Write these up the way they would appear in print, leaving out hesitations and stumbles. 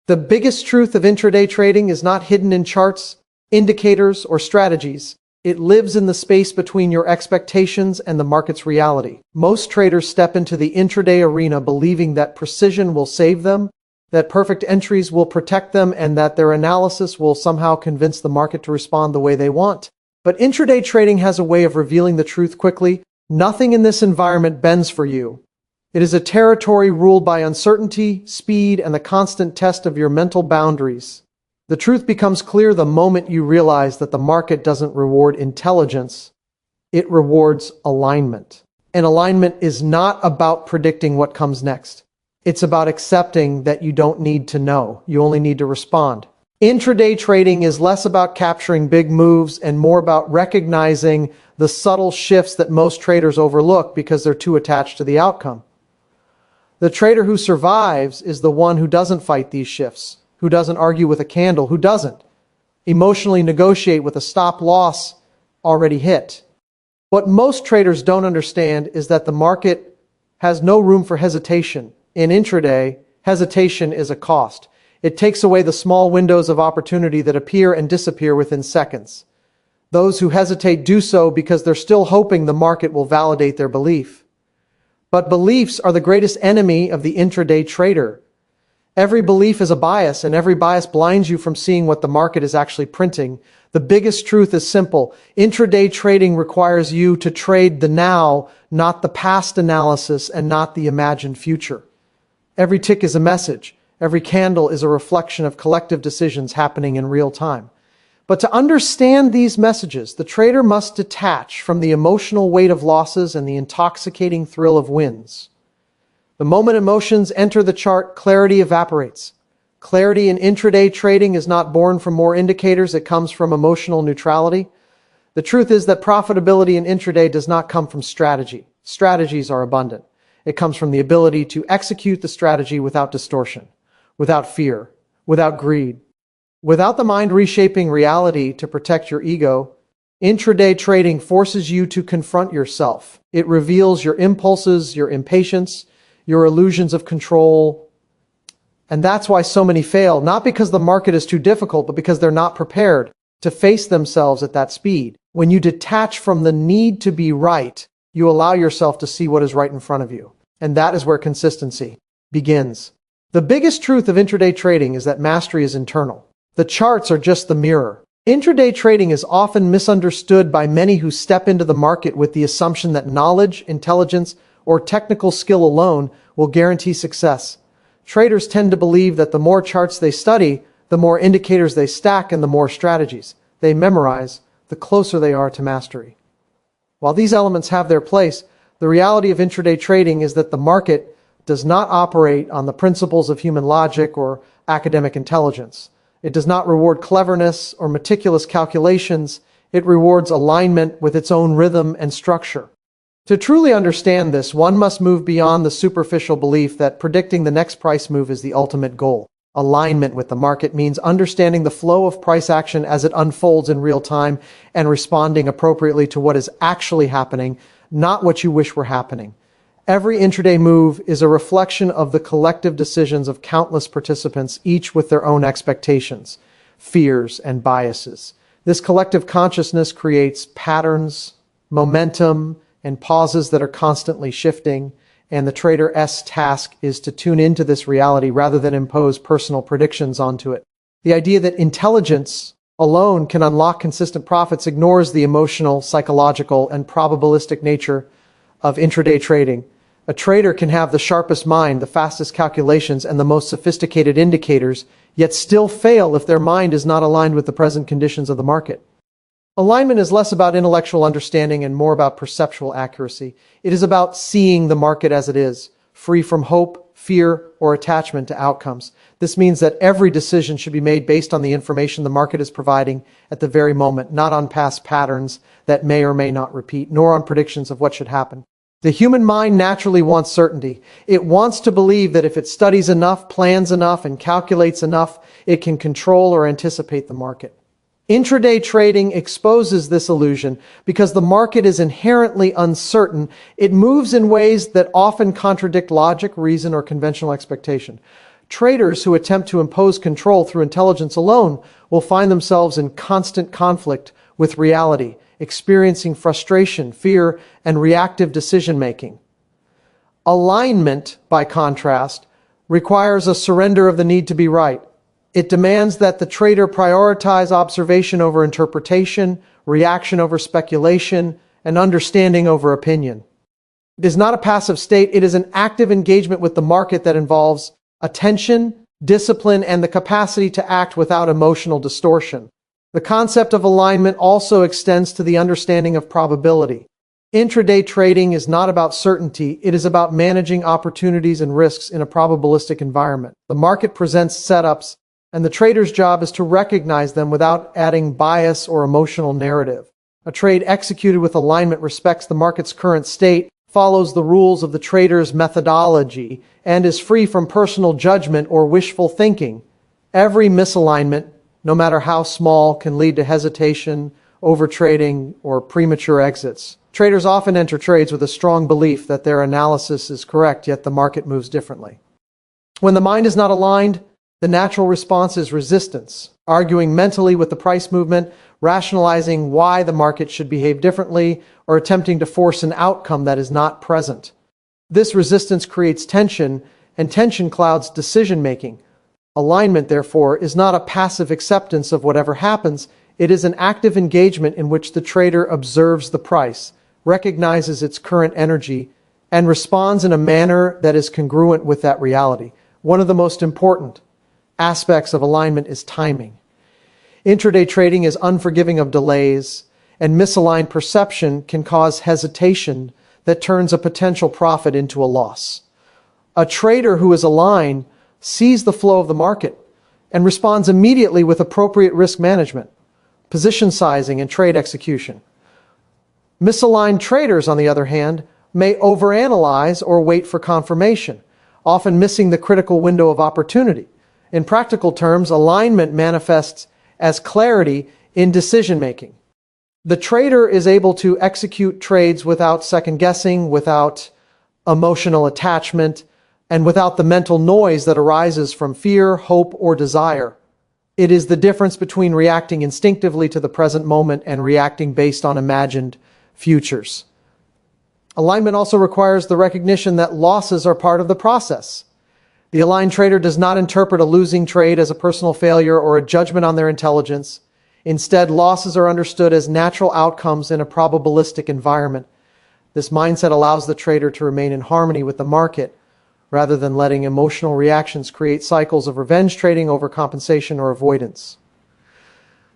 The biggest truth of intraday trading is not hidden in charts, indicators, or strategies. It lives in the space between your expectations and the market's reality. Most traders step into the intraday arena believing that precision will save them, that perfect entries will protect them, and that their analysis will somehow convince the market to respond the way they want. But intraday trading has a way of revealing the truth quickly. Nothing in this environment bends for you. It is a territory ruled by uncertainty, speed, and the constant test of your mental boundaries. The truth becomes clear the moment you realize that the market doesn't reward intelligence, it rewards alignment. And alignment is not about predicting what comes next. It's about accepting that you don't need to know, you only need to respond. Intraday trading is less about capturing big moves and more about recognizing the subtle shifts that most traders overlook because they're too attached to the outcome. The trader who survives is the one who doesn't fight these shifts, who doesn't argue with a candle, who doesn't emotionally negotiate with a stop loss already hit. What most traders don't understand is that the market has no room for hesitation. In intraday, hesitation is a cost. It takes away the small windows of opportunity that appear and disappear within seconds. Those who hesitate do so because they're still hoping the market will validate their belief. But beliefs are the greatest enemy of the intraday trader. Every belief is a bias, and every bias blinds you from seeing what the market is actually printing. The biggest truth is simple. Intraday trading requires you to trade the now, not the past analysis, and not the imagined future. Every tick is a message. Every candle is a reflection of collective decisions happening in real time. But to understand these messages, the trader must detach from the emotional weight of losses and the intoxicating thrill of wins. The moment emotions enter the chart, clarity evaporates. Clarity in intraday trading is not born from more indicators, it comes from emotional neutrality. The truth is that profitability in intraday does not come from strategy. Strategies are abundant. It comes from the ability to execute the strategy without distortion, without fear, without greed. Without the mind reshaping reality to protect your ego, intraday trading forces you to confront yourself. It reveals your impulses, your impatience, your illusions of control. And that's why so many fail, not because the market is too difficult, but because they're not prepared to face themselves at that speed. When you detach from the need to be right, you allow yourself to see what is right in front of you. And that is where consistency begins. The biggest truth of intraday trading is that mastery is internal. The charts are just the mirror. Intraday trading is often misunderstood by many who step into the market with the assumption that knowledge, intelligence, or technical skill alone will guarantee success. Traders tend to believe that the more charts they study, the more indicators they stack, and the more strategies they memorize, the closer they are to mastery. While these elements have their place, the reality of intraday trading is that the market does not operate on the principles of human logic or academic intelligence. It does not reward cleverness or meticulous calculations. It rewards alignment with its own rhythm and structure. To truly understand this, one must move beyond the superficial belief that predicting the next price move is the ultimate goal. Alignment with the market means understanding the flow of price action as it unfolds in real time and responding appropriately to what is actually happening, not what you wish were happening. Every intraday move is a reflection of the collective decisions of countless participants, each with their own expectations, fears, and biases. This collective consciousness creates patterns, momentum, and pauses that are constantly shifting, and the trader's task is to tune into this reality rather than impose personal predictions onto it. The idea that intelligence alone can unlock consistent profits ignores the emotional, psychological, and probabilistic nature of intraday trading. A trader can have the sharpest mind, the fastest calculations, and the most sophisticated indicators, yet still fail if their mind is not aligned with the present conditions of the market. Alignment is less about intellectual understanding and more about perceptual accuracy. It is about seeing the market as it is, free from hope, fear, or attachment to outcomes. This means that every decision should be made based on the information the market is providing at the very moment, not on past patterns that may or may not repeat, nor on predictions of what should happen. The human mind naturally wants certainty. It wants to believe that if it studies enough, plans enough, and calculates enough, it can control or anticipate the market. Intraday trading exposes this illusion because the market is inherently uncertain. It moves in ways that often contradict logic, reason, or conventional expectation. Traders who attempt to impose control through intelligence alone will find themselves in constant conflict with reality, experiencing frustration, fear, and reactive decision-making. Alignment, by contrast, requires a surrender of the need to be right. It demands that the trader prioritize observation over interpretation, reaction over speculation, and understanding over opinion. It is not a passive state, it is an active engagement with the market that involves attention, discipline, and the capacity to act without emotional distortion. The concept of alignment also extends to the understanding of probability. Intraday trading is not about certainty, it is about managing opportunities and risks in a probabilistic environment. The market presents setups, and the trader's job is to recognize them without adding bias or emotional narrative. A trade executed with alignment respects the market's current state, follows the rules of the trader's methodology, and is free from personal judgment or wishful thinking. Every misalignment, no matter how small, can lead to hesitation, overtrading, or premature exits. Traders often enter trades with a strong belief that their analysis is correct, yet the market moves differently. When the mind is not aligned, the natural response is resistance, arguing mentally with the price movement, rationalizing why the market should behave differently, or attempting to force an outcome that is not present. This resistance creates tension, and tension clouds decision-making. Alignment, therefore, is not a passive acceptance of whatever happens. It is an active engagement in which the trader observes the price, recognizes its current energy, and responds in a manner that is congruent with that reality. One of the most important aspects of alignment is timing. Intraday trading is unforgiving of delays, and misaligned perception can cause hesitation that turns a potential profit into a loss. A trader who is aligned sees the flow of the market and responds immediately with appropriate risk management, position sizing, and trade execution. Misaligned traders, on the other hand, may overanalyze or wait for confirmation, often missing the critical window of opportunity. In practical terms, alignment manifests as clarity in decision-making. The trader is able to execute trades without second-guessing, without emotional attachment, and without the mental noise that arises from fear, hope, or desire. It is the difference between reacting instinctively to the present moment and reacting based on imagined futures. Alignment also requires the recognition that losses are part of the process. The aligned trader does not interpret a losing trade as a personal failure or a judgment on their intelligence. Instead, losses are understood as natural outcomes in a probabilistic environment. This mindset allows the trader to remain in harmony with the market, rather than letting emotional reactions create cycles of revenge trading, overcompensation, or avoidance.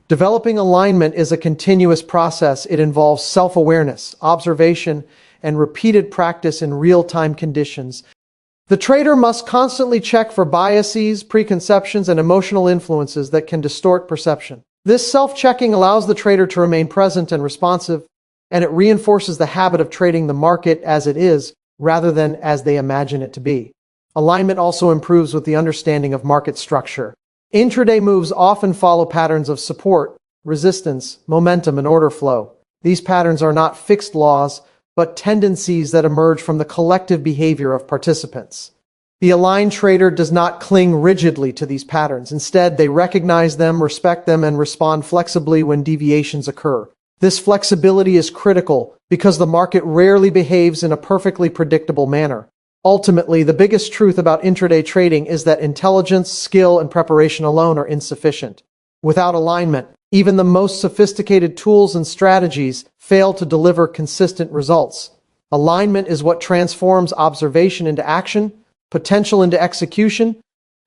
Developing alignment is a continuous process. It involves self-awareness, observation, and repeated practice in real-time conditions. The trader must constantly check for biases, preconceptions, and emotional influences that can distort perception. This self-checking allows the trader to remain present and responsive, and it reinforces the habit of trading the market as it is, rather than as they imagine it to be. Alignment also improves with the understanding of market structure. Intraday moves often follow patterns of support, resistance, momentum, and order flow. These patterns are not fixed laws, but tendencies that emerge from the collective behavior of participants. The aligned trader does not cling rigidly to these patterns. Instead, they recognize them, respect them, and respond flexibly when deviations occur. This flexibility is critical because the market rarely behaves in a perfectly predictable manner. Ultimately, the biggest truth about intraday trading is that intelligence, skill, and preparation alone are insufficient. Without alignment, even the most sophisticated tools and strategies fail to deliver consistent results. Alignment is what transforms observation into action, potential into execution,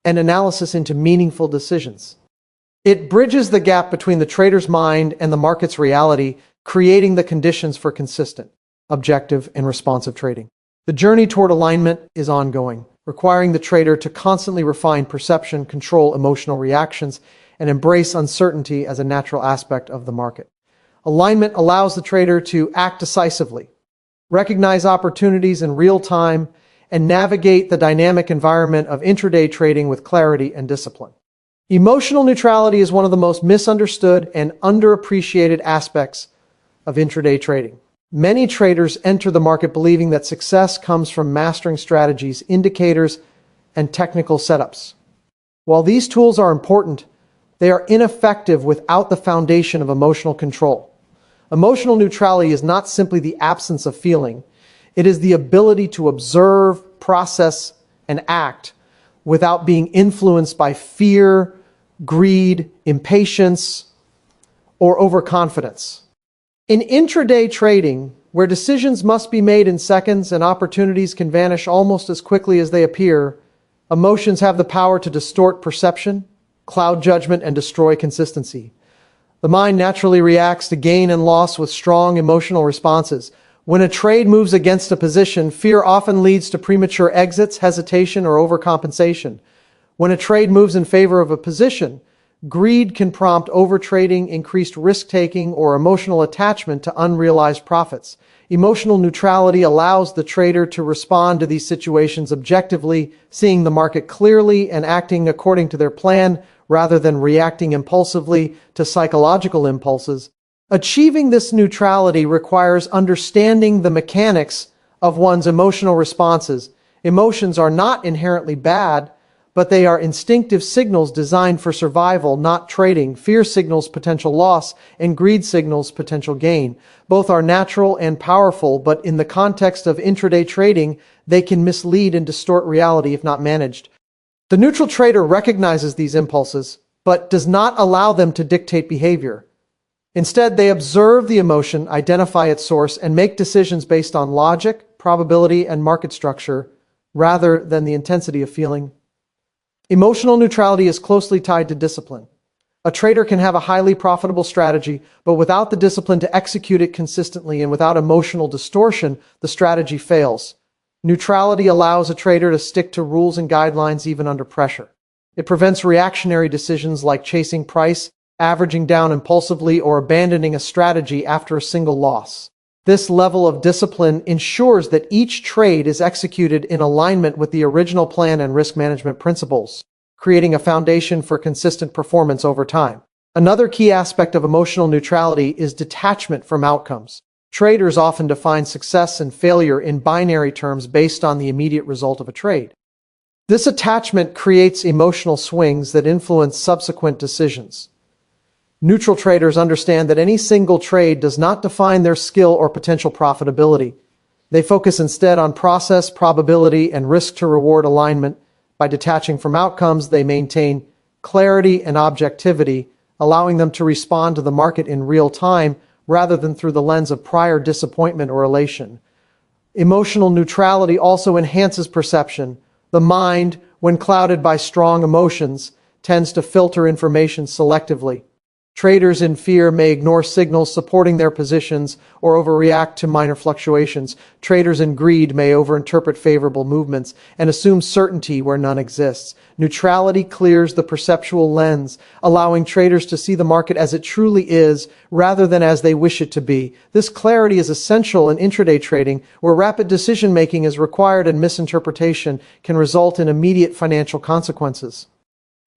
and analysis into meaningful decisions. It bridges the gap between the trader's mind and the market's reality, creating the conditions for consistent, objective, and responsive trading. The journey toward alignment is ongoing, requiring the trader to constantly refine perception, control emotional reactions, and embrace uncertainty as a natural aspect of the market. Alignment allows the trader to act decisively, recognize opportunities in real time, and navigate the dynamic environment of intraday trading with clarity and discipline. Emotional neutrality is one of the most misunderstood and underappreciated aspects of intraday trading. Many traders enter the market believing that success comes from mastering strategies, indicators, and technical setups. While these tools are important, they are ineffective without the foundation of emotional control. Emotional neutrality is not simply the absence of feeling. It is the ability to observe, process, and act without being influenced by fear, greed, impatience, or overconfidence. In intraday trading, where decisions must be made in seconds and opportunities can vanish almost as quickly as they appear, emotions have the power to distort perception, cloud judgment, and destroy consistency. The mind naturally reacts to gain and loss with strong emotional responses. When a trade moves against a position, fear often leads to premature exits, hesitation, or overcompensation. When a trade moves in favor of a position, greed can prompt overtrading, increased risk-taking, or emotional attachment to unrealized profits. Emotional neutrality allows the trader to respond to these situations objectively, seeing the market clearly and acting according to their plan rather than reacting impulsively to psychological impulses. Achieving this neutrality requires understanding the mechanics of one's emotional responses. Emotions are not inherently bad, but they are instinctive signals designed for survival, not trading. Fear signals potential loss, and greed signals potential gain. Both are natural and powerful, but in the context of intraday trading, they can mislead and distort reality if not managed. The neutral trader recognizes these impulses, but does not allow them to dictate behavior. Instead, they observe the emotion, identify its source, and make decisions based on logic, probability, and market structure, rather than the intensity of feeling. Emotional neutrality is closely tied to discipline. A trader can have a highly profitable strategy, but without the discipline to execute it consistently and without emotional distortion, the strategy fails. Neutrality allows a trader to stick to rules and guidelines even under pressure. It prevents reactionary decisions like chasing price, averaging down impulsively, or abandoning a strategy after a single loss. This level of discipline ensures that each trade is executed in alignment with the original plan and risk management principles, creating a foundation for consistent performance over time. Another key aspect of emotional neutrality is detachment from outcomes. Traders often define success and failure in binary terms based on the immediate result of a trade. This attachment creates emotional swings that influence subsequent decisions. Neutral traders understand that any single trade does not define their skill or potential profitability. They focus instead on process, probability, and risk-to-reward alignment. By detaching from outcomes, they maintain clarity and objectivity, allowing them to respond to the market in real time rather than through the lens of prior disappointment or elation. Emotional neutrality also enhances perception. The mind, when clouded by strong emotions, tends to filter information selectively. Traders in fear may ignore signals supporting their positions or overreact to minor fluctuations. Traders in greed may overinterpret favorable movements and assume certainty where none exists. Neutrality clears the perceptual lens, allowing traders to see the market as it truly is rather than as they wish it to be. This clarity is essential in intraday trading, where rapid decision-making is required and misinterpretation can result in immediate financial consequences.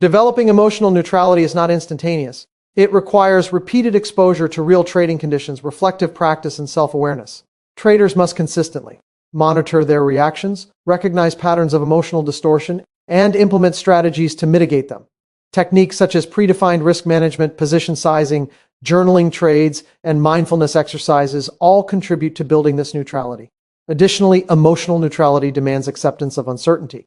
Developing emotional neutrality is not instantaneous. It requires repeated exposure to real trading conditions, reflective practice, and self-awareness. Traders must consistently monitor their reactions, recognize patterns of emotional distortion, and implement strategies to mitigate them. Techniques such as predefined risk management, position sizing, journaling trades, and mindfulness exercises all contribute to building this neutrality. Additionally, emotional neutrality demands acceptance of uncertainty.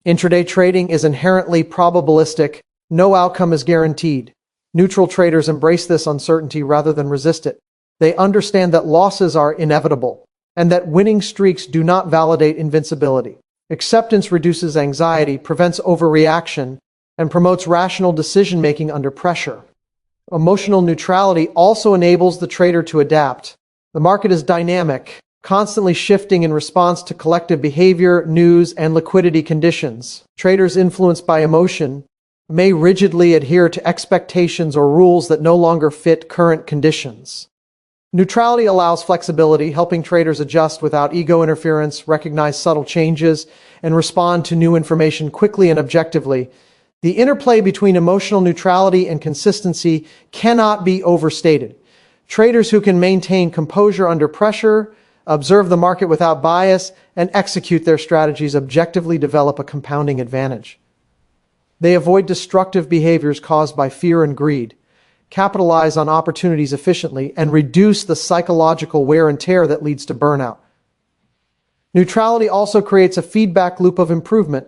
Intraday trading is inherently probabilistic. No outcome is guaranteed. Neutral traders embrace this uncertainty rather than resist it. They understand that losses are inevitable and that winning streaks do not validate invincibility. Acceptance reduces anxiety, prevents overreaction, and promotes rational decision-making under pressure. Emotional neutrality also enables the trader to adapt. The market is dynamic, constantly shifting in response to collective behavior, news, and liquidity conditions. Traders influenced by emotion may rigidly adhere to expectations or rules that no longer fit current conditions. Neutrality allows flexibility, helping traders adjust without ego interference, recognize subtle changes, and respond to new information quickly and objectively. The interplay between emotional neutrality and consistency cannot be overstated. Traders who can maintain composure under pressure, observe the market without bias, and execute their strategies objectively, develop a compounding advantage. They avoid destructive behaviors caused by fear and greed, capitalize on opportunities efficiently, and reduce the psychological wear and tear that leads to burnout. Neutrality also creates a feedback loop of improvement.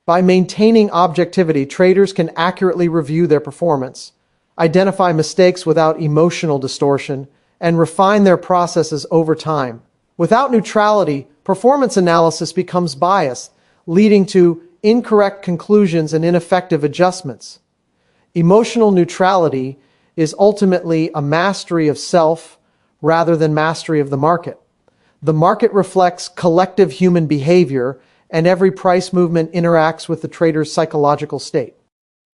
By maintaining objectivity, traders can accurately review their performance, identify mistakes without emotional distortion, and refine their processes over time. Without neutrality, performance analysis becomes biased, leading to incorrect conclusions and ineffective adjustments. Emotional neutrality is ultimately a mastery of self rather than mastery of the market. The market reflects collective human behavior, and every price movement interacts with the trader's psychological state.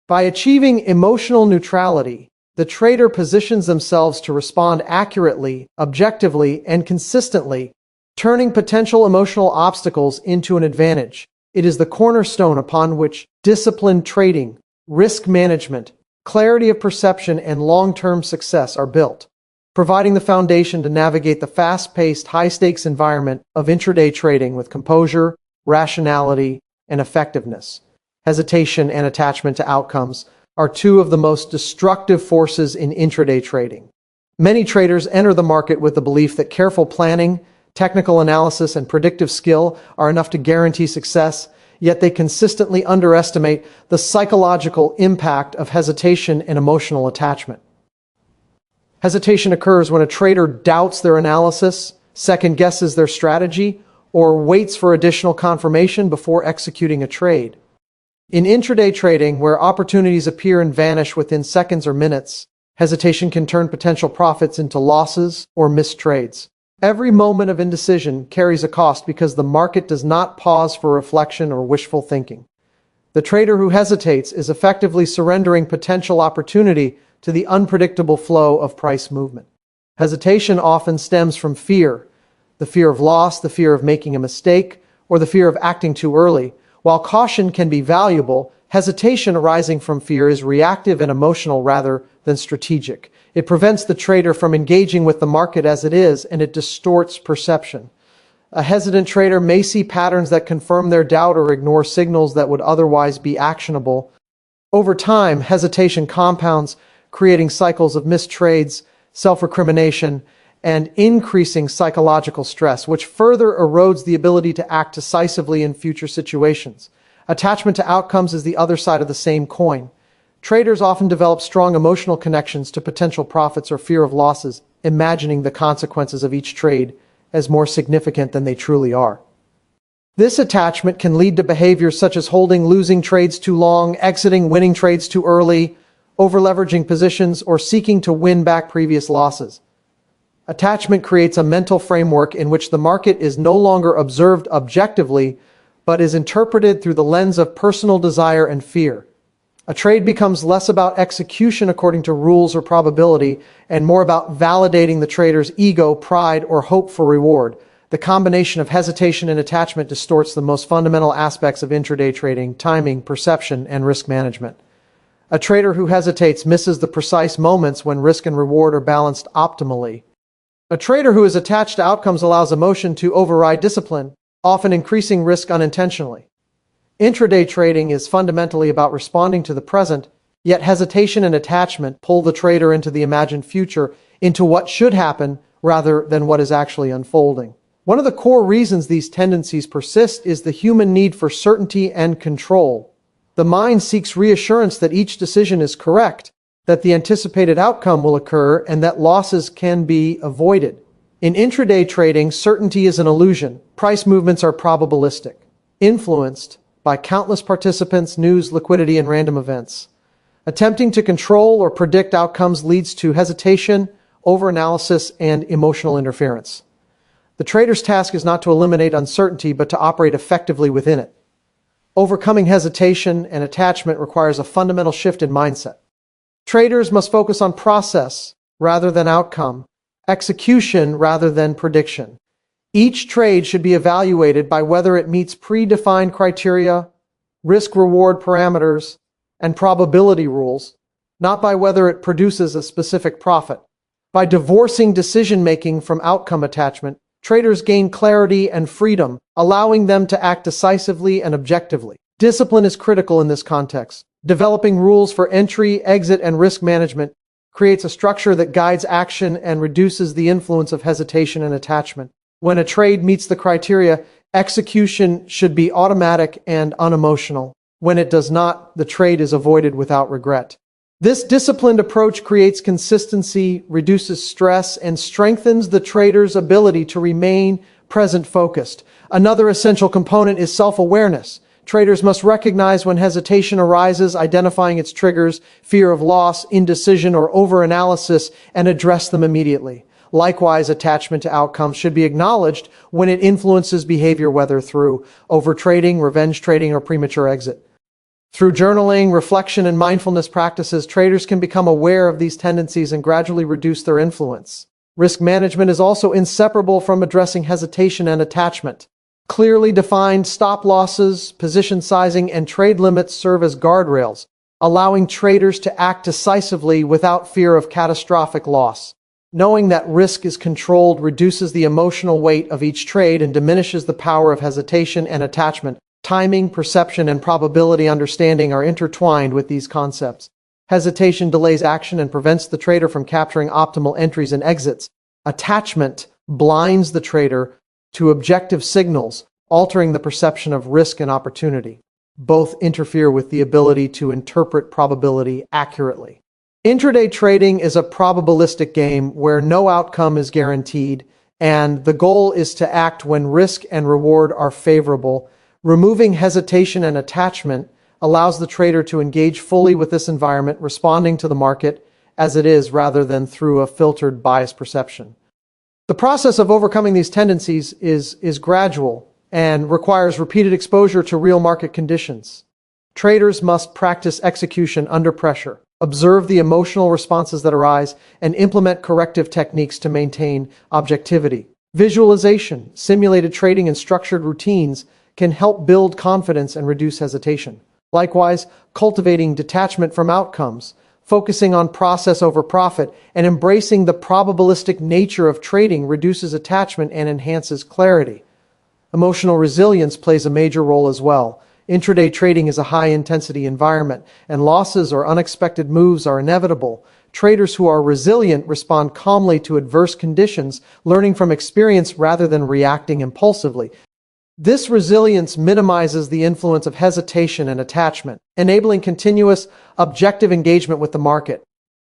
By achieving emotional neutrality, the trader positions themselves to respond accurately, objectively, and consistently, turning potential emotional obstacles into an advantage. It is the cornerstone upon which disciplined trading, risk management, clarity of perception, and long-term success are built, providing the foundation to navigate the fast-paced, high-stakes environment of intraday trading with composure, rationality, and effectiveness. Hesitation and attachment to outcomes are two of the most destructive forces in intraday trading. Many traders enter the market with the belief that careful planning, technical analysis, and predictive skill are enough to guarantee success, yet they consistently underestimate the psychological impact of hesitation and emotional attachment. Hesitation occurs when a trader doubts their analysis, second-guesses their strategy, or waits for additional confirmation before executing a trade. In intraday trading, where opportunities appear and vanish within seconds or minutes, hesitation can turn potential profits into losses or missed trades. Every moment of indecision carries a cost because the market does not pause for reflection or wishful thinking. The trader who hesitates is effectively surrendering potential opportunity to the unpredictable flow of price movement. Hesitation often stems from fear, the fear of loss, the fear of making a mistake, or the fear of acting too early. While caution can be valuable, hesitation arising from fear is reactive and emotional rather than strategic. It prevents the trader from engaging with the market as it is, and it distorts perception. A hesitant trader may see patterns that confirm their doubt or ignore signals that would otherwise be actionable. Over time, hesitation compounds, creating cycles of missed trades, self-recrimination, and increasing psychological stress, which further erodes the ability to act decisively in future situations. Attachment to outcomes is the other side of the same coin. Traders often develop strong emotional connections to potential profits or fear of losses, imagining the consequences of each trade as more significant than they truly are. This attachment can lead to behaviors such as holding losing trades too long, exiting winning trades too early, over-leveraging positions, or seeking to win back previous losses. Attachment creates a mental framework in which the market is no longer observed objectively, but is interpreted through the lens of personal desire and fear. A trade becomes less about execution according to rules or probability, and more about validating the trader's ego, pride, or hope for reward. The combination of hesitation and attachment distorts the most fundamental aspects of intraday trading: timing, perception, and risk management. A trader who hesitates misses the precise moments when risk and reward are balanced optimally. A trader who is attached to outcomes allows emotion to override discipline, often increasing risk unintentionally. Intraday trading is fundamentally about responding to the present, yet hesitation and attachment pull the trader into the imagined future, into what should happen rather than what is actually unfolding. One of the core reasons these tendencies persist is the human need for certainty and control. The mind seeks reassurance that each decision is correct, that the anticipated outcome will occur, and that losses can be avoided. In intraday trading, certainty is an illusion. Price movements are probabilistic, influenced by countless participants, news, liquidity, and random events. Attempting to control or predict outcomes leads to hesitation, overanalysis, and emotional interference. The trader's task is not to eliminate uncertainty, but to operate effectively within it. Overcoming hesitation and attachment requires a fundamental shift in mindset. Traders must focus on process rather than outcome, execution rather than prediction. Each trade should be evaluated by whether it meets predefined criteria, risk-reward parameters, and probability rules, not by whether it produces a specific profit. By divorcing decision-making from outcome attachment, traders gain clarity and freedom, allowing them to act decisively and objectively. Discipline is critical in this context. Developing rules for entry, exit, and risk management creates a structure that guides action and reduces the influence of hesitation and attachment. When a trade meets the criteria, execution should be automatic and unemotional. When it does not, the trade is avoided without regret. This disciplined approach creates consistency, reduces stress, and strengthens the trader's ability to remain present-focused. Another essential component is self-awareness. Traders must recognize when hesitation arises, identifying its triggers, fear of loss, indecision, or overanalysis, and address them immediately. Likewise, attachment to outcomes should be acknowledged when it influences behavior, whether through overtrading, revenge trading, or premature exit. Through journaling, reflection, and mindfulness practices, traders can become aware of these tendencies and gradually reduce their influence. Risk management is also inseparable from addressing hesitation and attachment. Clearly defined stop losses, position sizing, and trade limits serve as guardrails, allowing traders to act decisively without fear of catastrophic loss. Knowing that risk is controlled reduces the emotional weight of each trade and diminishes the power of hesitation and attachment. Timing, perception, and probability understanding are intertwined with these concepts. Hesitation delays action and prevents the trader from capturing optimal entries and exits. Attachment blinds the trader to objective signals, altering the perception of risk and opportunity. Both interfere with the ability to interpret probability accurately. Intraday trading is a probabilistic game where no outcome is guaranteed, and the goal is to act when risk and reward are favorable. Removing hesitation and attachment allows the trader to engage fully with this environment, responding to the market as it is rather than through a filtered biased perception. The process of overcoming these tendencies is gradual and requires repeated exposure to real market conditions. Traders must practice execution under pressure, observe the emotional responses that arise, and implement corrective techniques to maintain objectivity. Visualization, simulated trading, and structured routines can help build confidence and reduce hesitation. Likewise, cultivating detachment from outcomes, focusing on process over profit, and embracing the probabilistic nature of trading reduces attachment and enhances clarity. Emotional resilience plays a major role as well. Intraday trading is a high-intensity environment, and losses or unexpected moves are inevitable. Traders who are resilient respond calmly to adverse conditions, learning from experience rather than reacting impulsively. This resilience minimizes the influence of hesitation and attachment, enabling continuous, objective engagement with the market.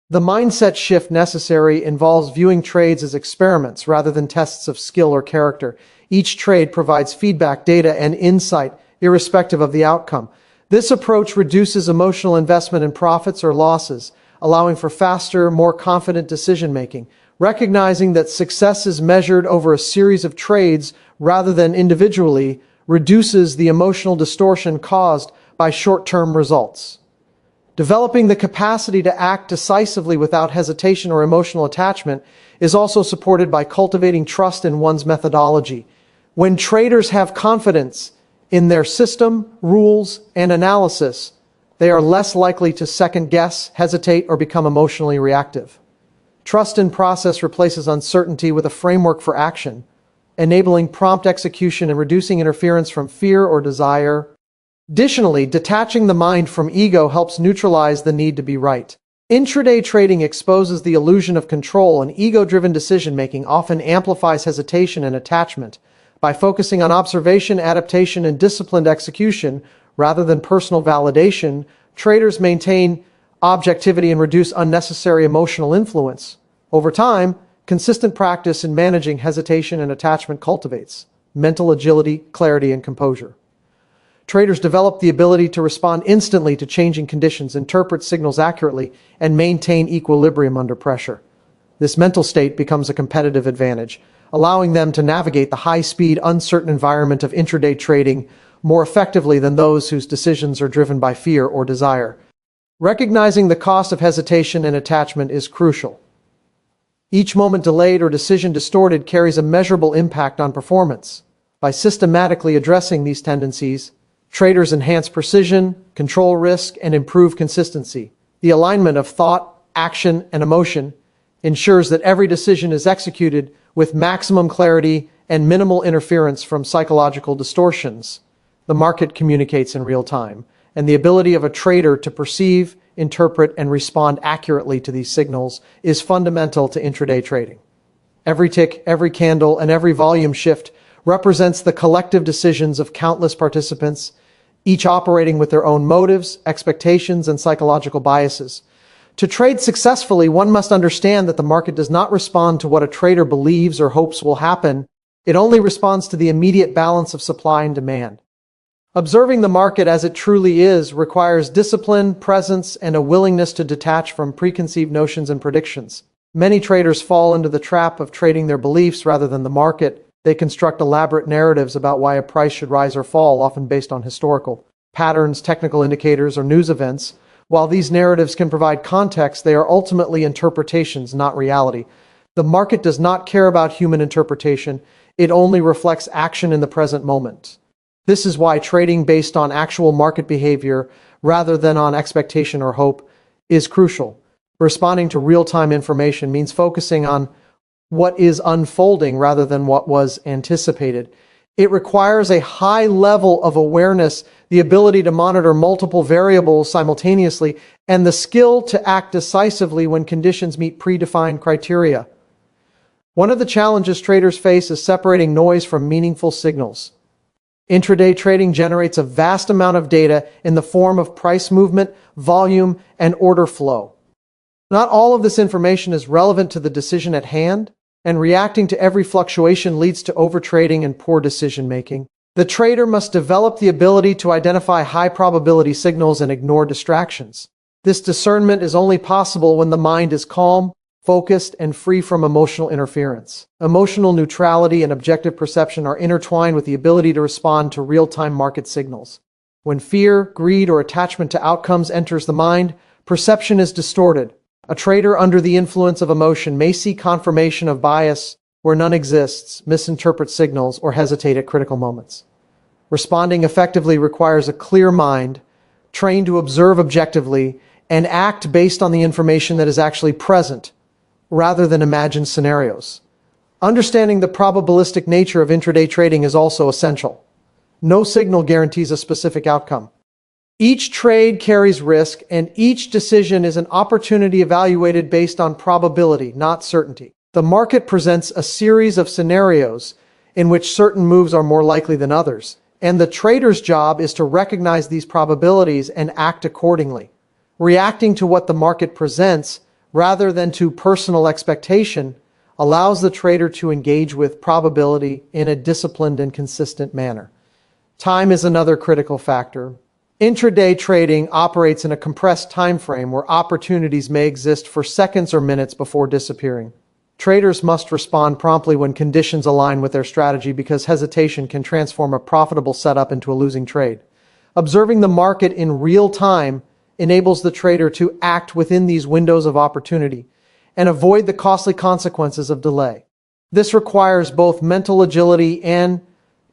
The mindset shift necessary involves viewing trades as experiments rather than tests of skill or character. Each trade provides feedback, data, and insight, irrespective of the outcome. This approach reduces emotional investment in profits or losses, allowing for faster, more confident decision-making. Recognizing that success is measured over a series of trades rather than individually reduces the emotional distortion caused by short-term results. Developing the capacity to act decisively without hesitation or emotional attachment is also supported by cultivating trust in one's methodology. When traders have confidence in their system, rules, and analysis, they are less likely to second-guess, hesitate, or become emotionally reactive. Trust in process replaces uncertainty with a framework for action, enabling prompt execution and reducing interference from fear or desire. Additionally, detaching the mind from ego helps neutralize the need to be right. Intraday trading exposes the illusion of control, and ego-driven decision-making often amplifies hesitation and attachment. By focusing on observation, adaptation, and disciplined execution rather than personal validation, traders maintain objectivity and reduce unnecessary emotional influence. Over time, consistent practice in managing hesitation and attachment cultivates mental agility, clarity, and composure. Traders develop the ability to respond instantly to changing conditions, interpret signals accurately, and maintain equilibrium under pressure. This mental state becomes a competitive advantage, allowing them to navigate the high-speed, uncertain environment of intraday trading more effectively than those whose decisions are driven by fear or desire. Recognizing the cost of hesitation and attachment is crucial. Each moment delayed or decision distorted carries a measurable impact on performance. By systematically addressing these tendencies, traders enhance precision, control risk, and improve consistency. The alignment of thought, action, and emotion ensures that every decision is executed with maximum clarity and minimal interference from psychological distortions. The market communicates in real time, and the ability of a trader to perceive, interpret, and respond accurately to these signals is fundamental to intraday trading. Every tick, every candle, and every volume shift represents the collective decisions of countless participants, each operating with their own motives, expectations, and psychological biases. To trade successfully, one must understand that the market does not respond to what a trader believes or hopes will happen. It only responds to the immediate balance of supply and demand. Observing the market as it truly is requires discipline, presence, and a willingness to detach from preconceived notions and predictions. Many traders fall into the trap of trading their beliefs rather than the market. They construct elaborate narratives about why a price should rise or fall, often based on historical patterns, technical indicators, or news events. While these narratives can provide context, they are ultimately interpretations, not reality. The market does not care about human interpretation. It only reflects action in the present moment. This is why trading based on actual market behavior rather than on expectation or hope is crucial. Responding to real-time information means focusing on what is unfolding rather than what was anticipated. It requires a high level of awareness, the ability to monitor multiple variables simultaneously, and the skill to act decisively when conditions meet predefined criteria. One of the challenges traders face is separating noise from meaningful signals. Intraday trading generates a vast amount of data in the form of price movement, volume, and order flow. Not all of this information is relevant to the decision at hand, and reacting to every fluctuation leads to overtrading and poor decision-making. The trader must develop the ability to identify high-probability signals and ignore distractions. This discernment is only possible when the mind is calm, focused, and free from emotional interference. Emotional neutrality and objective perception are intertwined with the ability to respond to real-time market signals. When fear, greed, or attachment to outcomes enters the mind, perception is distorted. A trader under the influence of emotion may seek confirmation of bias where none exists, misinterpret signals, or hesitate at critical moments. Responding effectively requires a clear mind, trained to observe objectively, and act based on the information that is actually present, rather than imagined scenarios. Understanding the probabilistic nature of intraday trading is also essential. No signal guarantees a specific outcome. Each trade carries risk, and each decision is an opportunity evaluated based on probability, not certainty. The market presents a series of scenarios in which certain moves are more likely than others, and the trader's job is to recognize these probabilities and act accordingly. Reacting to what the market presents rather than to personal expectation allows the trader to engage with probability in a disciplined and consistent manner. Time is another critical factor. Intraday trading operates in a compressed time frame where opportunities may exist for seconds or minutes before disappearing. Traders must respond promptly when conditions align with their strategy because hesitation can transform a profitable setup into a losing trade. Observing the market in real time enables the trader to act within these windows of opportunity and avoid the costly consequences of delay. This requires both mental agility and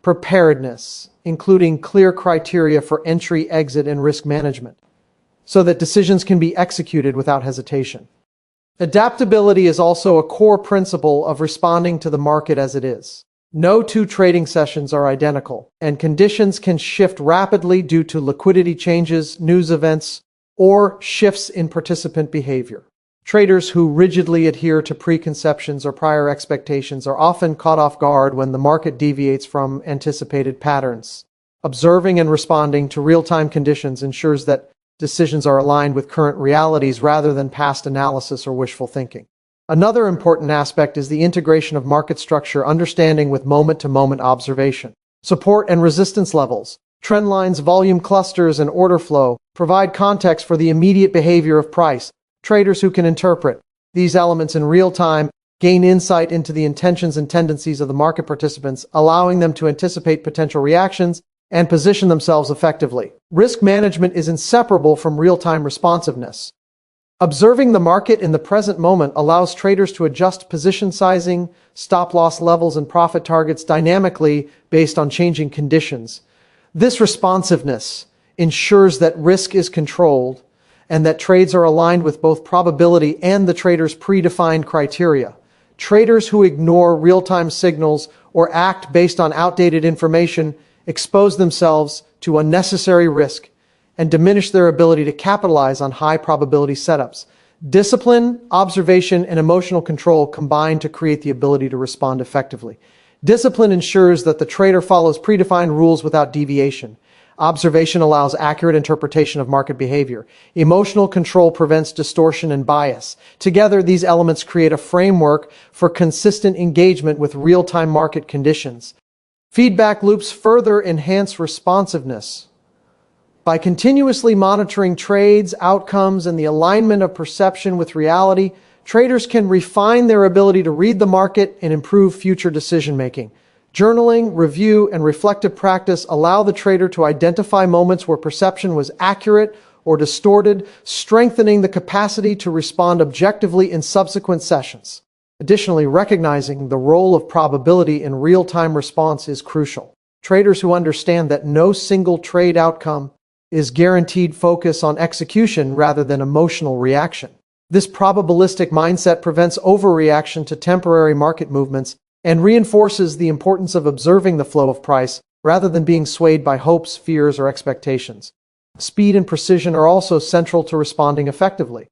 preparedness, including clear criteria for entry, exit, and risk management, so that decisions can be executed without hesitation. Adaptability is also a core principle of responding to the market as it is. No two trading sessions are identical, and conditions can shift rapidly due to liquidity changes, news events, or shifts in participant behavior. Traders who rigidly adhere to preconceptions or prior expectations are often caught off guard when the market deviates from anticipated patterns. Observing and responding to real-time conditions ensures that decisions are aligned with current realities rather than past analysis or wishful thinking. Another important aspect is the integration of market structure, understanding with moment-to-moment observation. Support and resistance levels, trend lines, volume clusters, and order flow provide context for the immediate behavior of price. Traders who can interpret these elements in real time gain insight into the intentions and tendencies of the market participants, allowing them to anticipate potential reactions and position themselves effectively. Risk management is inseparable from real-time responsiveness. Observing the market in the present moment allows traders to adjust position sizing, stop-loss levels, and profit targets dynamically based on changing conditions. This responsiveness ensures that risk is controlled and that trades are aligned with both probability and the trader's predefined criteria. Traders who ignore real-time signals or act based on outdated information expose themselves to unnecessary risk and diminish their ability to capitalize on high-probability setups. Discipline, observation, and emotional control combine to create the ability to respond effectively. Discipline ensures that the trader follows predefined rules without deviation. Observation allows accurate interpretation of market behavior. Emotional control prevents distortion and bias. Together, these elements create a framework for consistent engagement with real-time market conditions. Feedback loops further enhance responsiveness. By continuously monitoring trades, outcomes, and the alignment of perception with reality, traders can refine their ability to read the market and improve future decision-making. Journaling, review, and reflective practice allow the trader to identify moments where perception was accurate or distorted, strengthening the capacity to respond objectively in subsequent sessions. Additionally, recognizing the role of probability in real-time response is crucial. Traders who understand that no single trade outcome is guaranteed focus on execution rather than emotional reaction. This probabilistic mindset prevents overreaction to temporary market movements and reinforces the importance of observing the flow of price rather than being swayed by hopes, fears, or expectations. Speed and precision are also central to responding effectively.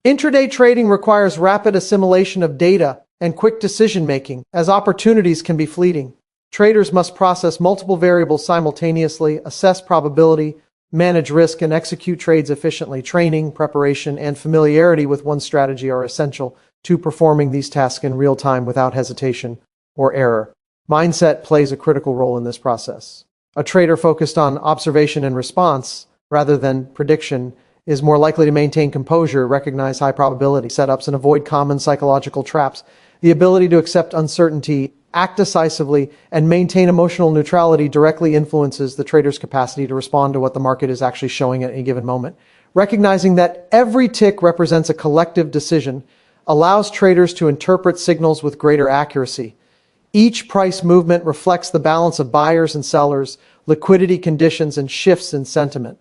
Intraday trading requires rapid assimilation of data and quick decision-making, as opportunities can be fleeting. Traders must process multiple variables simultaneously, assess probability, manage risk, and execute trades efficiently. Training, preparation, and familiarity with one strategy are essential to performing these tasks in real time without hesitation or error. Mindset plays a critical role in this process. A trader focused on observation and response, rather than prediction, is more likely to maintain composure, recognize high probability setups, and avoid common psychological traps. The ability to accept uncertainty, act decisively, and maintain emotional neutrality directly influences the trader's capacity to respond to what the market is actually showing at any given moment. Recognizing that every tick represents a collective decision allows traders to interpret signals with greater accuracy. Each price movement reflects the balance of buyers and sellers, liquidity conditions, and shifts in sentiment.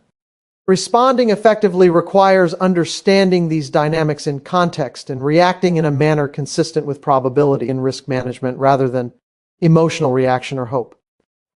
Responding effectively requires understanding these dynamics in context and reacting in a manner consistent with probability and risk management rather than emotional reaction or hope.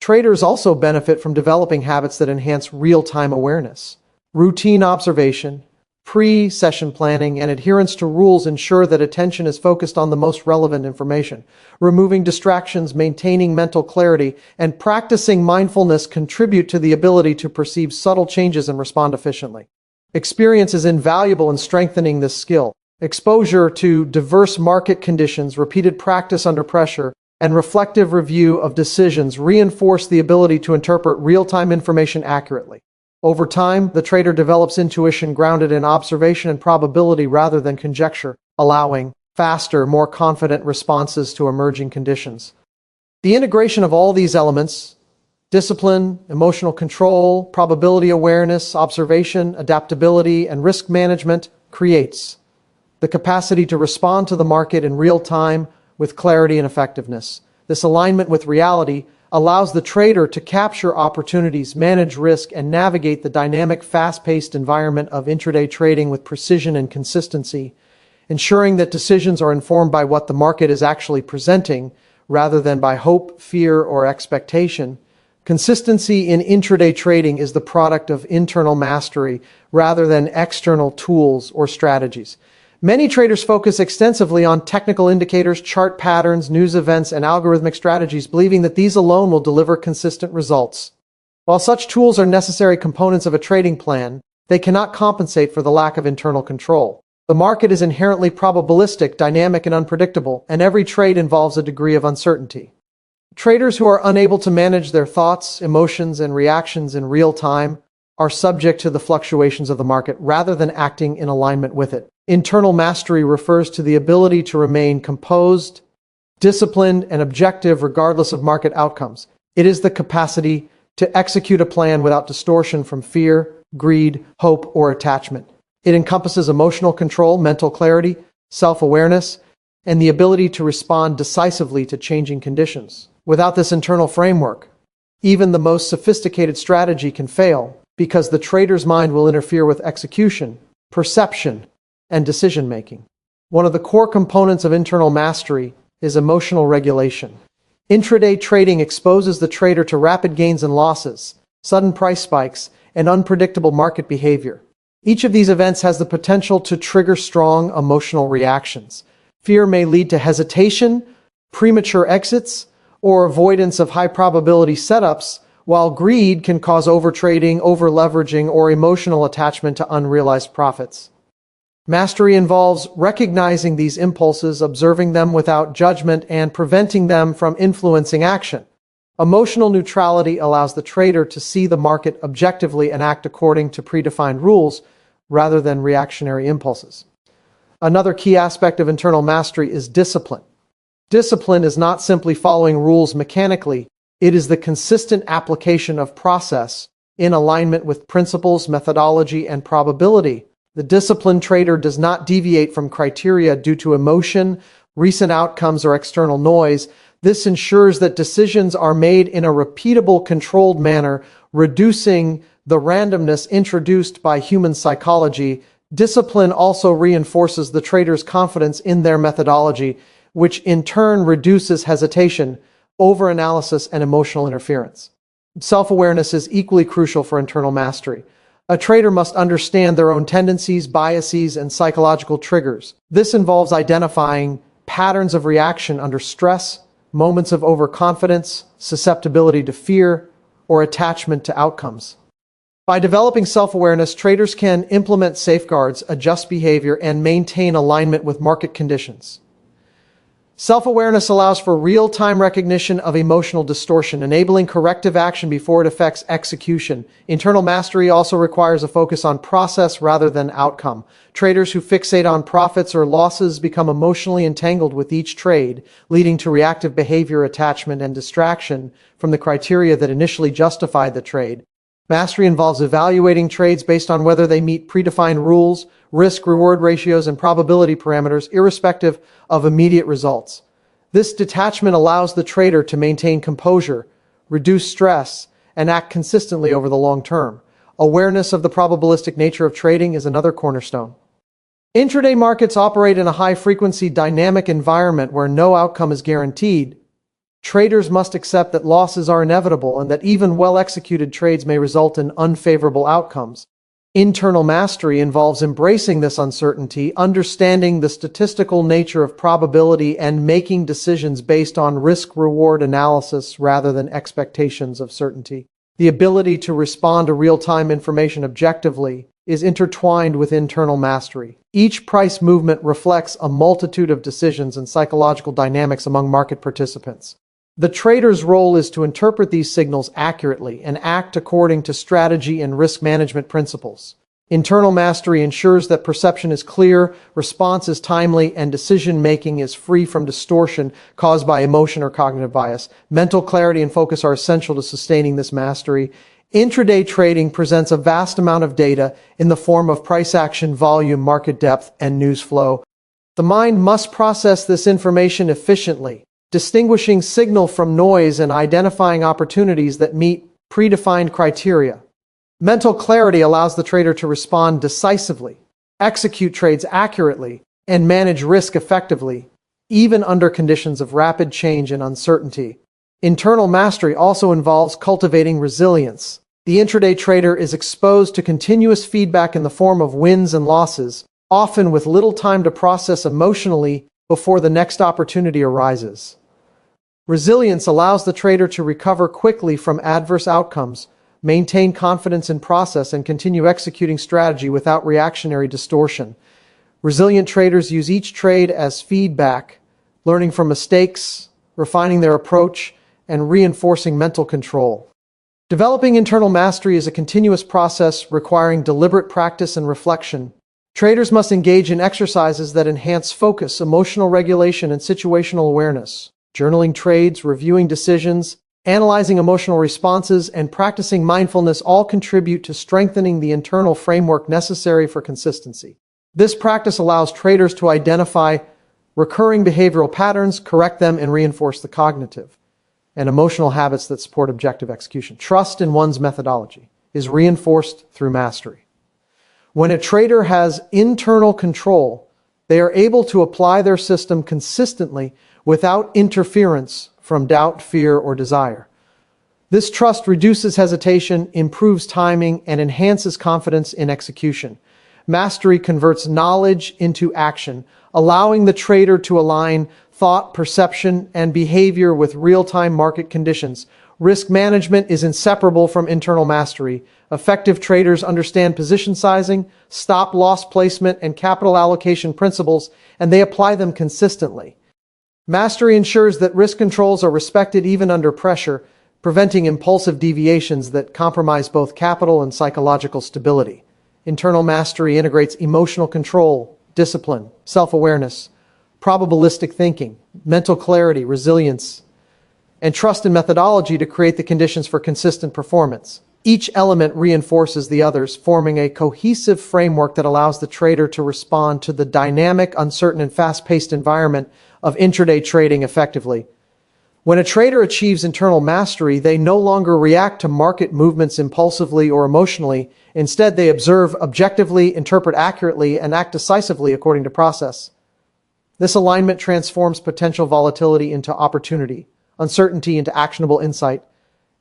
Traders also benefit from developing habits that enhance real-time awareness. Routine observation, pre-session planning, and adherence to rules ensure that attention is focused on the most relevant information. Removing distractions, maintaining mental clarity, and practicing mindfulness contribute to the ability to perceive subtle changes and respond efficiently. Experience is invaluable in strengthening this skill. Exposure to diverse market conditions, repeated practice under pressure, and reflective review of decisions reinforce the ability to interpret real-time information accurately. Over time, the trader develops intuition grounded in observation and probability rather than conjecture, allowing faster, more confident responses to emerging conditions. The integration of all these elements, discipline, emotional control, probability awareness, observation, adaptability, and risk management, creates the capacity to respond to the market in real time with clarity and effectiveness. This alignment with reality allows the trader to capture opportunities, manage risk, and navigate the dynamic, fast-paced environment of intraday trading with precision and consistency, ensuring that decisions are informed by what the market is actually presenting rather than by hope, fear, or expectation. Consistency in intraday trading is the product of internal mastery rather than external tools or strategies. Many traders focus extensively on technical indicators, chart patterns, news events, and algorithmic strategies, believing that these alone will deliver consistent results. While such tools are necessary components of a trading plan, they cannot compensate for the lack of internal control. The market is inherently probabilistic, dynamic, and unpredictable, and every trade involves a degree of uncertainty. Traders who are unable to manage their thoughts, emotions, and reactions in real time are subject to the fluctuations of the market rather than acting in alignment with it. Internal mastery refers to the ability to remain composed, disciplined, and objective regardless of market outcomes. It is the capacity to execute a plan without distortion from fear, greed, hope, or attachment. It encompasses emotional control, mental clarity, self-awareness, and the ability to respond decisively to changing conditions. Without this internal framework, even the most sophisticated strategy can fail. because the trader's mind will interfere with execution, perception, and decision-making. One of the core components of internal mastery is emotional regulation. Intraday trading exposes the trader to rapid gains and losses, sudden price spikes, and unpredictable market behavior. Each of these events has the potential to trigger strong emotional reactions. Fear may lead to hesitation, premature exits, or avoidance of high-probability setups, while greed can cause overtrading, over-leveraging, or emotional attachment to unrealized profits. Mastery involves recognizing these impulses, observing them without judgment, and preventing them from influencing action. Emotional neutrality allows the trader to see the market objectively and act according to predefined rules rather than reactionary impulses. Another key aspect of internal mastery is discipline. Discipline is not simply following rules mechanically, it is the consistent application of process in alignment with principles, methodology, and probability. The disciplined trader does not deviate from criteria due to emotion, recent outcomes, or external noise. This ensures that decisions are made in a repeatable, controlled manner, reducing the randomness introduced by human psychology. Discipline also reinforces the trader's confidence in their methodology, which in turn reduces hesitation, overanalysis, and emotional interference. Self-awareness is equally crucial for internal mastery. A trader must understand their own tendencies, biases, and psychological triggers. This involves identifying patterns of reaction under stress, moments of overconfidence, susceptibility to fear, or attachment to outcomes. By developing self-awareness, traders can implement safeguards, adjust behavior, and maintain alignment with market conditions. Self-awareness allows for real-time recognition of emotional distortion, enabling corrective action before it affects execution. Internal mastery also requires a focus on process rather than outcome. Traders who fixate on profits or losses become emotionally entangled with each trade, leading to reactive behavior, attachment, and distraction from the criteria that initially justified the trade. Mastery involves evaluating trades based on whether they meet predefined rules, risk-reward ratios, and probability parameters, irrespective of immediate results. This detachment allows the trader to maintain composure, reduce stress, and act consistently over the long term. Awareness of the probabilistic nature of trading is another cornerstone. Intraday markets operate in a high-frequency, dynamic environment where no outcome is guaranteed. Traders must accept that losses are inevitable and that even well-executed trades may result in unfavorable outcomes. Internal mastery involves embracing this uncertainty, understanding the statistical nature of probability, and making decisions based on risk-reward analysis rather than expectations of certainty. The ability to respond to real-time information objectively is intertwined with internal mastery. Each price movement reflects a multitude of decisions and psychological dynamics among market participants. The trader's role is to interpret these signals accurately and act according to strategy and risk management principles. Internal mastery ensures that perception is clear, response is timely, and decision-making is free from distortion caused by emotion or cognitive bias. Mental clarity and focus are essential to sustaining this mastery. Intraday trading presents a vast amount of data in the form of price action, volume, market depth, and news flow. The mind must process this information efficiently, distinguishing signal from noise and identifying opportunities that meet predefined criteria. Mental clarity allows the trader to respond decisively, execute trades accurately, and manage risk effectively, even under conditions of rapid change and uncertainty. Internal mastery also involves cultivating resilience. The intraday trader is exposed to continuous feedback in the form of wins and losses, often with little time to process emotionally before the next opportunity arises. Resilience allows the trader to recover quickly from adverse outcomes, maintain confidence in process, and continue executing strategy without reactionary distortion. Resilient traders use each trade as feedback, learning from mistakes, refining their approach, and reinforcing mental control. Developing internal mastery is a continuous process requiring deliberate practice and reflection. Traders must engage in exercises that enhance focus, emotional regulation, and situational awareness. Journaling trades, reviewing decisions, analyzing emotional responses, and practicing mindfulness all contribute to strengthening the internal framework necessary for consistency. This practice allows traders to identify recurring behavioral patterns, correct them, and reinforce the cognitive and emotional habits that support objective execution. Trust in one's methodology. is reinforced through mastery. When a trader has internal control, they are able to apply their system consistently without interference from doubt, fear, or desire. This trust reduces hesitation, improves timing, and enhances confidence in execution. Mastery converts knowledge into action, allowing the trader to align thought, perception, and behavior with real-time market conditions. Risk management is inseparable from internal mastery. Effective traders understand position sizing, stop-loss placement, and capital allocation principles, and they apply them consistently. Mastery ensures that risk controls are respected even under pressure, preventing impulsive deviations that compromise both capital and psychological stability. Internal mastery integrates emotional control, discipline, self-awareness, probabilistic thinking, mental clarity, resilience, and trust in methodology to create the conditions for consistent performance. Each element reinforces the others, forming a cohesive framework that allows the trader to respond to the dynamic, uncertain, and fast-paced environment of intraday trading effectively. When a trader achieves internal mastery, they no longer react to market movements impulsively or emotionally. Instead, they observe objectively, interpret accurately, and act decisively according to process. This alignment transforms potential volatility into opportunity, uncertainty into actionable insight,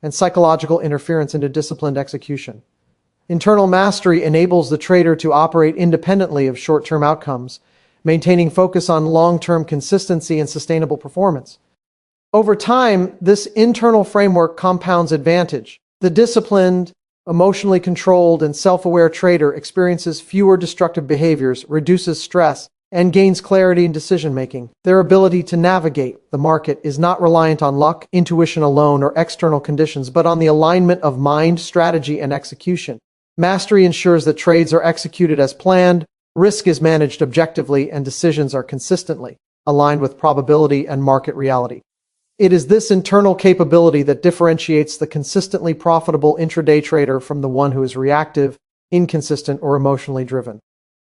and psychological interference into disciplined execution. Internal mastery enables the trader to operate independently of short-term outcomes, maintaining focus on long-term consistency and sustainable performance. Over time, this internal framework compounds advantage. The disciplined, emotionally controlled, and self-aware trader experiences fewer destructive behaviors, reduces stress, and gains clarity in decision-making. Their ability to navigate the market is not reliant on luck, intuition alone, or external conditions, but on the alignment of mind, strategy, and execution. Mastery ensures that trades are executed as planned, risk is managed objectively, and decisions are consistently aligned with probability and market reality. It is this internal capability that differentiates the consistently profitable intraday trader from the one who is reactive, inconsistent, or emotionally driven.